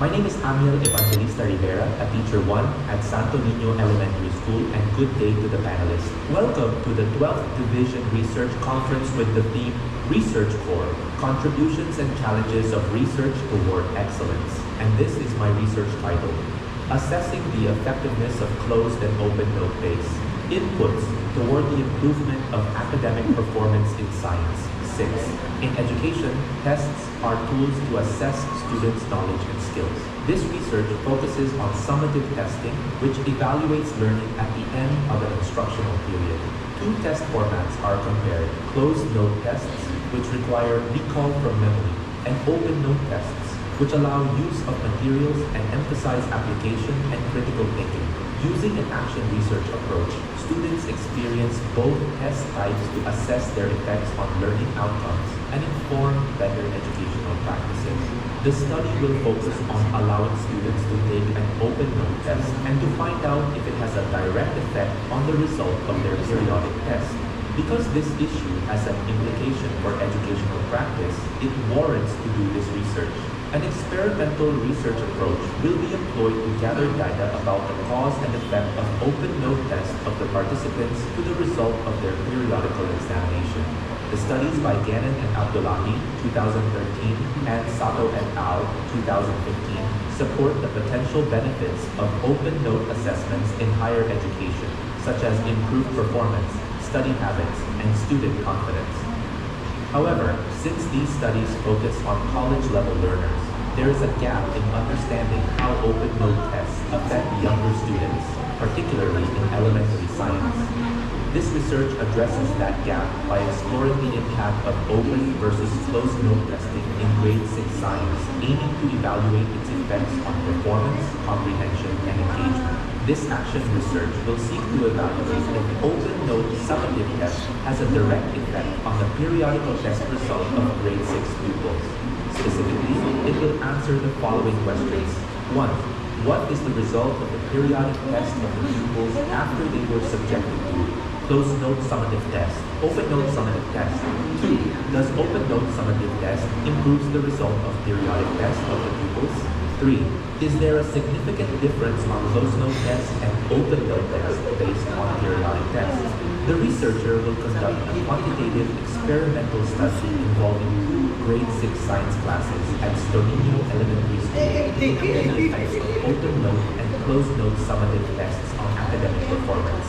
My name is Amiel Evangelista Rivera, a teacher 1 at Santo Niño Elementary School, and good day to the panelists. Welcome to the 12th Division Research Conference with the theme Research Core, Contributions and Challenges of Research Toward Excellence. And this is my research title, Assessing the Effectiveness of Closed and Open Note Base, Inputs Toward the Improvement of Academic Performance in Science. 6. In education, tests are tools to assess students' knowledge and skills. This research focuses on summative testing, which evaluates learning at the end of an instructional period. Two test formats are compared: closed note tests, which require recall from memory, and open note tests, which allow use of materials and emphasize application and critical thinking. Using an action research approach, students experience both test types to assess their effects on learning outcomes and inform better educational practices. The study will focus on allowing students to take an open note test and to find out if it has a direct effect on the result of their periodic test. Because this issue has an implication for educational practice, it warrants to do this research. An experimental research approach will be employed to gather data about the cause and effect of open note tests of the participants to the result of their periodical examination. The studies by Gannon and Abdullahi, 2013, and Sato et al., 2015, support the potential benefits of open note assessments in higher education, such as improved performance, study habits, and student confidence. However, since these studies focus on college-level learners, there is a gap in understanding how open note tests affect younger students, particularly in elementary science. This research addresses that gap by exploring the impact of open versus closed note testing in grade 6 science, aiming to evaluate its effects on performance, comprehension, and engagement. This action research will seek to evaluate if open note summative test has a direct effect on the periodical test result of grade 6 pupils. Specifically, it will answer the following questions. 1. What is the result of the periodic test of the pupils after they were subjected to closed note summative test, open note summative test? 2. Does open note summative test improves the result of periodic test of the pupils? 3. Is there a significant difference on closed note test and open note test based on periodic tests? The researcher will conduct a quantitative experimental study involving 2 grade 6 science classes at Stornino Elementary School to compare the effects of open note and closed note summative tests on academic performance.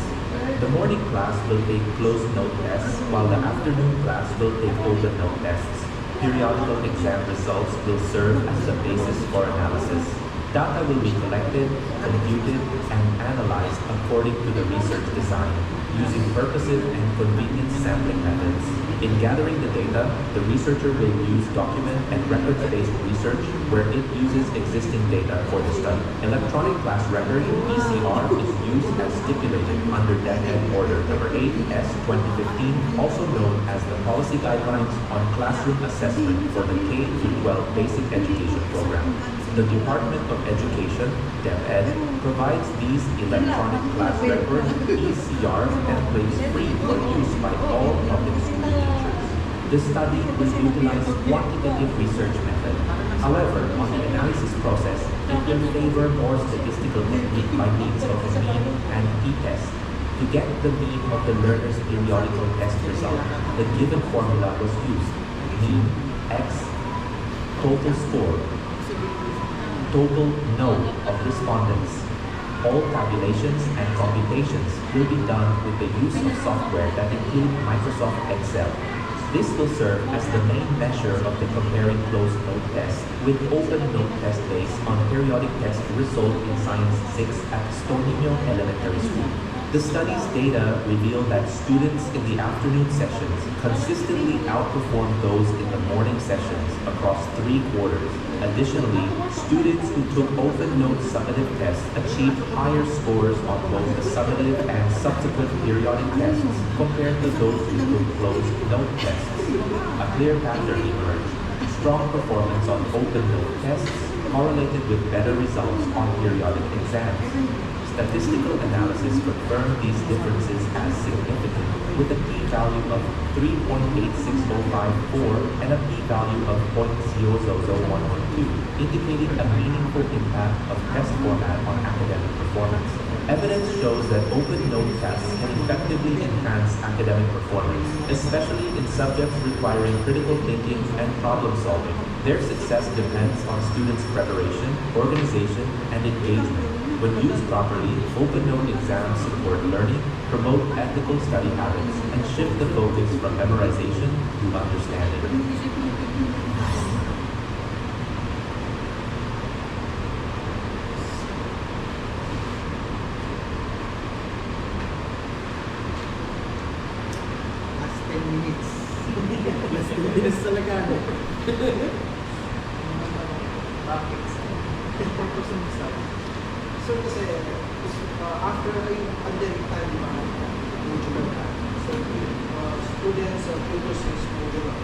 The morning class will take closed note tests, while the afternoon class will take open note tests. Periodical exam results will serve as the basis for analysis. Data will be collected, computed, and analyzed according to the research design, using purposive and convenient sampling methods. In gathering the data, the researcher will use document and records-based research where it uses existing data for the study. Electronic class record, ECR, is used as stipulated under DepEd Order Number 8, S 2015, also known as the Policy Guidelines on Classroom Assessment for the K-12 Basic Education Program. The Department of Education, DepEd, provides these electronic class record ECR templates free for use by all public school teachers. The study will utilize quantitative research method. However, on the analysis process, it will favor more statistical technique by means of a mean and t-test. To get the mean of the learner's periodical test result, the given formula was used: mean x, total score, total no of respondents. All tabulations and computations will be done with the use of software that include Microsoft Excel. This will serve as the main measure of the comparing closed note test with open note test based on periodic test result in Science 6 at Stornino Elementary School. The study's data reveal that students in the afternoon sessions consistently outperform those in the morning sessions across 3 quarters. Additionally, students who took open note summative tests achieved higher scores on both the summative and subsequent periodic tests compared to those who took closed note tests. A clear pattern emerged. Strong performance on open note tests correlated with better results on periodic exams. Statistical analysis confirmed these differences as significant, with a p-value of 3.86054 and a p-value of 0.000112, indicating a meaningful impact of test format on academic performance. Evidence shows that open note tests can effectively enhance academic performance, especially in subjects requiring critical thinking and problem solving. Their success depends on students' preparation, organization, and engagement. When used properly, open note exams support learning, promote ethical study habits, and shift the focus from memorization to understanding. Last 10 minutes talaga. Bakit? So kasi, after yung pandemic time, di ba, modular na. So, students or tutors use modular.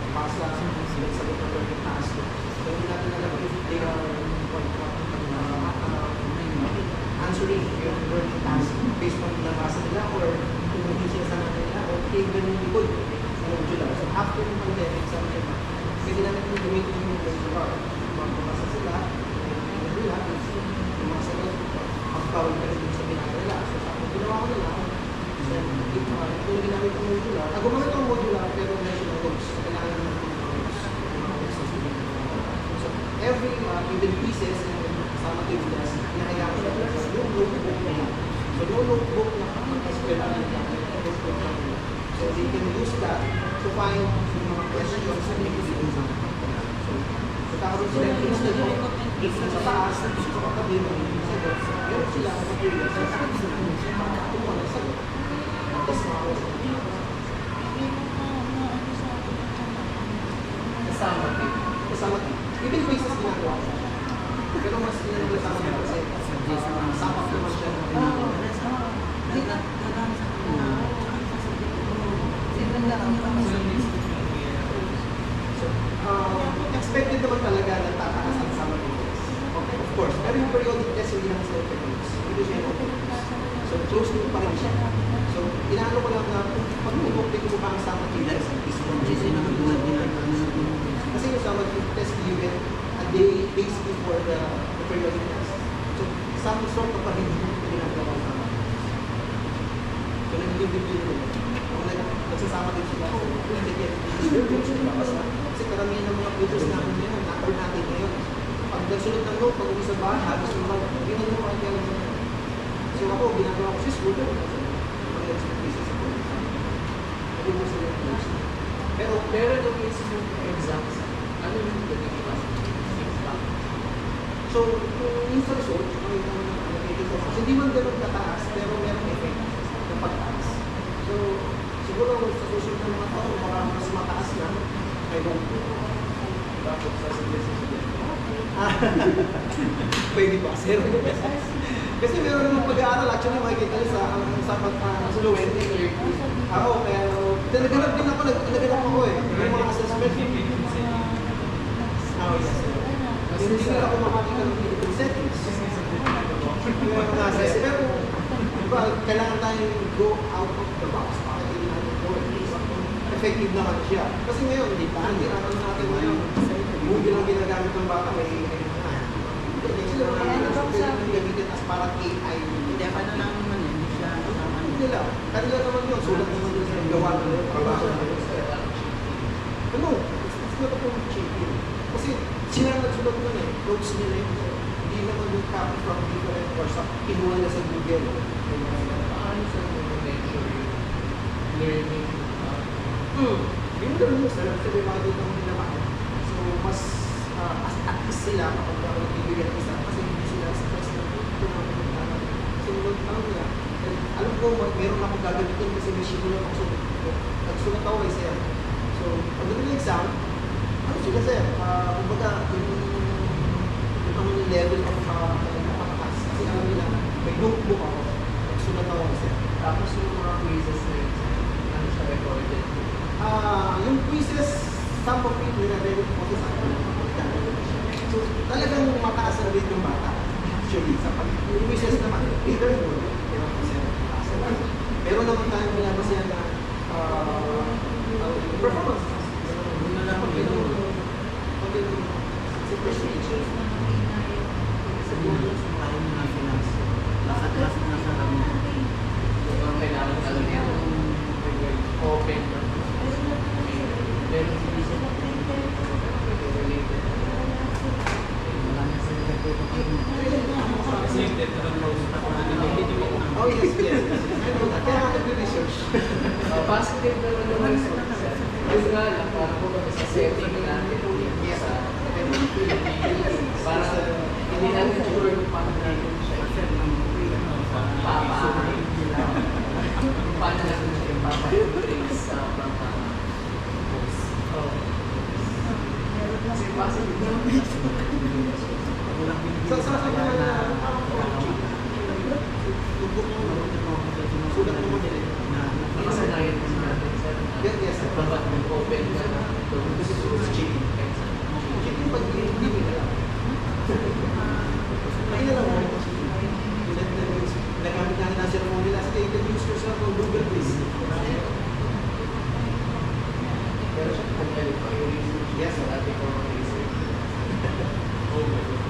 Pasa, sagot na learning task. So, hindi natin alam if they are answering yung learning task based on nabasa nila or kung hindi sila sa nila or kaya ganun likod sa modular. So, after yung pandemic, sabi nila, pwede namin yung gamitin yung modular. Magbabasa sila, nila, yung mga sagot, magpawag ka rin sa binaka nila. So, sabi, ginawa ko nila, kung ginamit ang modular, gumamit ang modular, pero medyo ng notes. Kailangan naman ng notes. So, every even pieces and summative test, hinahayaan ko nila sa yung notebook nila. So, yung notebook na mag-eskwela nila, so, they can use that to find yung mga questions and make it exam. So, kakaroon sila yung instant sa taas, sa katabi, meron sila ang material sa taas na kumuha ng sagot. Tapos mga kasama. Even places ginagawa ko. Pero mas ginagawa ko kasi sapak naman siya. Expected naman talaga na tataas ang summer test. Okay, of course. Pero yung periodic test hindi naman sila techniques. Hindi siya yung open test. So, close to pa rin siya. So, inaano ko lang na pag i-complete mo ba ang summer test, kasi yung summer test you get a day basically for the periodic test. So, some sort of a review na ginagawa ng summer test. So, nag-review nila. Nagsasama din sila. Kasi karamihan ng mga tutors namin ngayon, na-cover natin ngayon. Pag nagsunod ng note, pag uwi sa bahay, halos yung mga ginagawa kaya lang. So ako, ginagawa ko si school, mga expectations sa college. Hindi mo sila yung close. Pero Nung yung exams, ano yung nagiging feedback? so, kung yung sa result, makita mo na allocated ko. Kasi hindi man ganun kataas, pero merong effect ng pagtaas. So, siguro sa susunod ng mga taon, baka mas mataas na, I don't know. Tapos sa suggestion. Pwede ba, sir? Kasi meron namang pag-aaral, actually makikita nyo sa Luwen. Ako, pero naghanap din ako, naghanap ako eh. Yung mga assessment. Oh, yes, sir. Kasi hindi nila ako makakita ng Philippine settings. Yung mga assessment. Pero, diba, kailangan tayong go out of the box. Bakit hindi natin go? Effective naman siya. Kasi ngayon, hindi pa. Hindi naman natin ngayon. Movie lang ginagamit ng bata, may sila gamitin as parang AI. Hindi, ano lang naman yun, hindi siya Hindi nila. Kanila naman yun. Sulat naman yun sa gawa nila. Trabaho nila. Ano? It's not a cheating. Kasi sila nagsulat nun eh. Notes nila yun. Hindi naman yung copy from different course. Kinuha nila sa Google. paano sa measure yung learning? Yung ganun sir, kasi may mga dito nila naman. So, mas at least sila kapag nagbibigay ng isa kasi hindi sila stress na ito na pinagtanong. Kasi nung nila, alam ko meron akong gagamitin kasi may simulan ako sulat. Nagsulat ako kay sir. So, pagdating ng exam, ano sila sir, kumbaga yung level of napakakas. Kasi alam nila, may notebook ako. Nagsulat ako kay sir. Tapos yung mga quizzes na yun, ano siya recorded? Yung quizzes, some of it nire-record ko sa akin. So, talagang mataas na rin yung bata. Actually, sa quizzes naman, either good, meron naman tayong binabasihan na Oh, yes, yes. I know that. Kaya ako nag-research. Positive naman yung results. Yung nga lang, parang kung kami sa setting natin, Yes. sa para hindi natin sure kung paano natin siya paano natin siya ipapa-embrace sa mga kasi positive naman. Sa mga tubok mo, sulat mo nila. Kasanayan din natin sa Yes, yes. dapat mag-open ka na cheating. Cheating pag hindi nila. Ay na lang ako. Nagamit natin ang ceremony nila. Sige, introduce yourself on Google, please. Pero siya kanya pa yung research. Yes, Sa ating mga research. Oh my God.